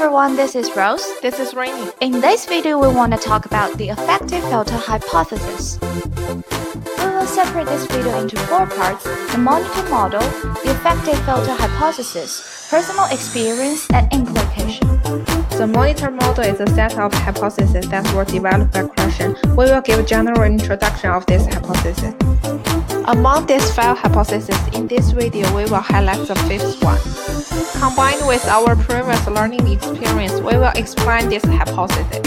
everyone, this is Rose. This is Rainy. In this video, we want to talk about the effective filter hypothesis. We will separate this video into 4 parts: the monitor model, the effective filter hypothesis, personal experience, and implication. The monitor model is a set of hypotheses that were developed by Krashen. We will give a general introduction of this hypothesis. Among these 5 hypotheses, in this video we will highlight the 5th one. Combined with our previous learning experience, we will explain this hypothesis.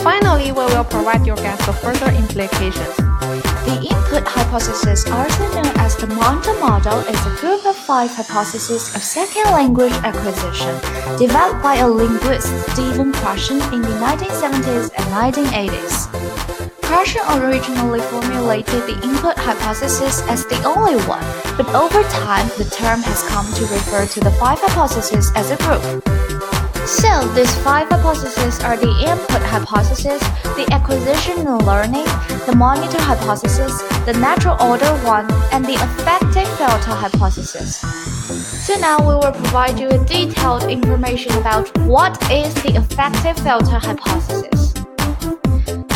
Finally, we will provide you guys the further implications. The input hypothesis, also known as the monitor model, is a group of 5 hypotheses of second language acquisition developed by a linguist, Stephen Krashen, in the 1970s and 1980s. Krashen originally formulated the input hypothesis as the only one, but over time, the term has come to refer to the 5 hypotheses as a group. So, these 5 hypotheses are the input hypothesis, the acquisition and learning, the monitor hypothesis, the natural order one, and the effective filter hypothesis. So now we will provide you with detailed information about what is the effective filter hypothesis.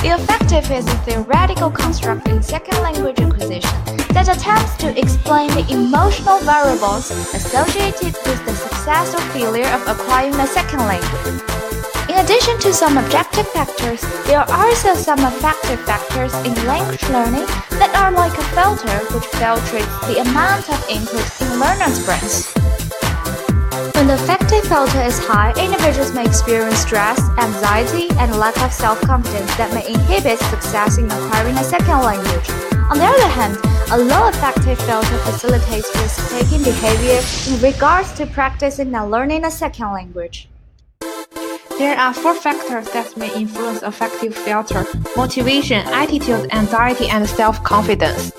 The effective is a theoretical construct in second language acquisition that attempts to explain the emotional variables associated with the success or failure of acquiring a second language. In addition to some objective factors, there are also some affective factors in language learning that are like a filter which filters the amount of input in learners' brains. When the effective filter is high, individuals may experience stress, anxiety, and lack of self-confidence that may inhibit success in acquiring a second language. On the other hand, a low effective filter facilitates risk-taking behavior in regards to practicing and learning a second language. There are 4 factors that may influence effective filter: motivation, attitude, anxiety, and self-confidence.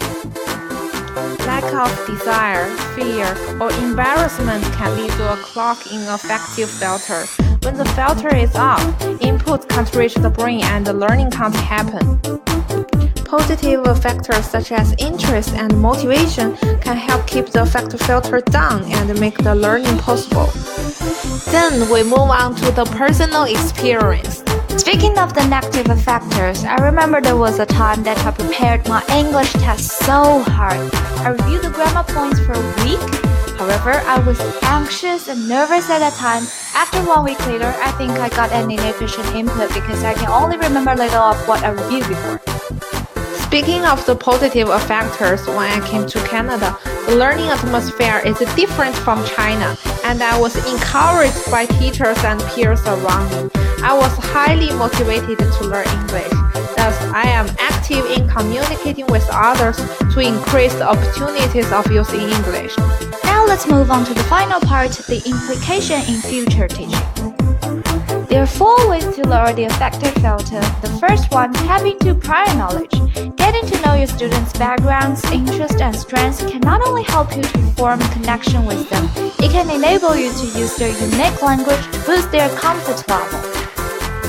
Lack of desire, fear, or embarrassment can lead to a clog in effective filter. When the filter is off, input can't reach the brain and the learning can't happen. Positive factors such as interest and motivation can help keep the effective filter down and make the learning possible. Then we move on to the personal experience. Speaking of the negative factors, I remember there was a time that I prepared my English test so hard. I reviewed the grammar points for a week. However, I was anxious and nervous at that time. After 1 week later, I think I got an inefficient input because I can only remember little of what I reviewed before. Speaking of the positive factors, when I came to Canada, the learning atmosphere is different from China, and I was encouraged by teachers and peers around me. I was highly motivated to learn English. Thus, I am active in communicating with others to increase the opportunities of using English. Now let's move on to the final part, the implication in future teaching. There are 4 ways to lower the effective filter. The first one, tapping into prior knowledge. Getting to know your students' backgrounds, interests, and strengths can not only help you to form a connection with them, it can enable you to use their unique language to boost their comfort level.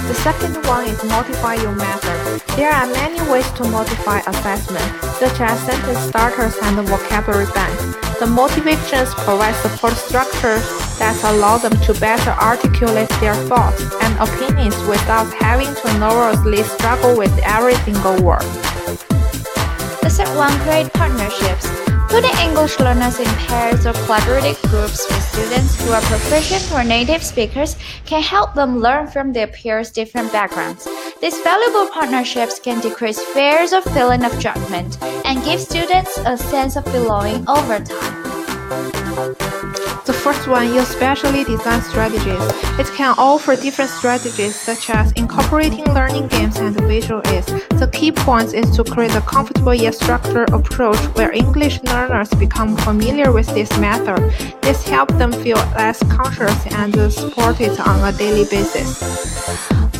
The second one is modify your method. There are many ways to modify assessment, such as sentence starters and vocabulary banks. The motivations provide support structures that allow them to better articulate their thoughts and opinions without having to nervously struggle with every single word. The third one, create partnerships. Putting English learners in pairs or collaborative groups with students who are proficient or native speakers can help them learn from their peers' different backgrounds. These valuable partnerships can decrease fears or feeling of judgment and give students a sense of belonging over time. The first one, use specially designed strategies. It can offer different strategies such as incorporating learning games and visual aids. The key point is to create a comfortable yet structured approach where English learners become familiar with this method. This helps them feel less conscious and supported on a daily basis.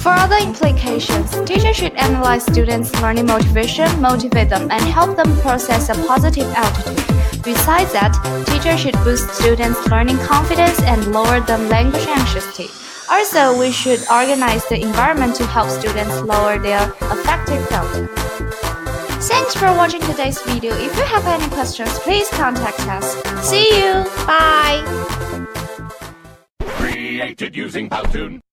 For other implications, teachers should analyze students' learning motivation, motivate them, and help them process a positive attitude. Besides that, teachers should boost students' learning confidence and lower their language anxiety. Also, we should organize the environment to help students lower their effective filter. Thanks for watching today's video. If you have any questions, please contact us. See you! Bye! created using Powtoon.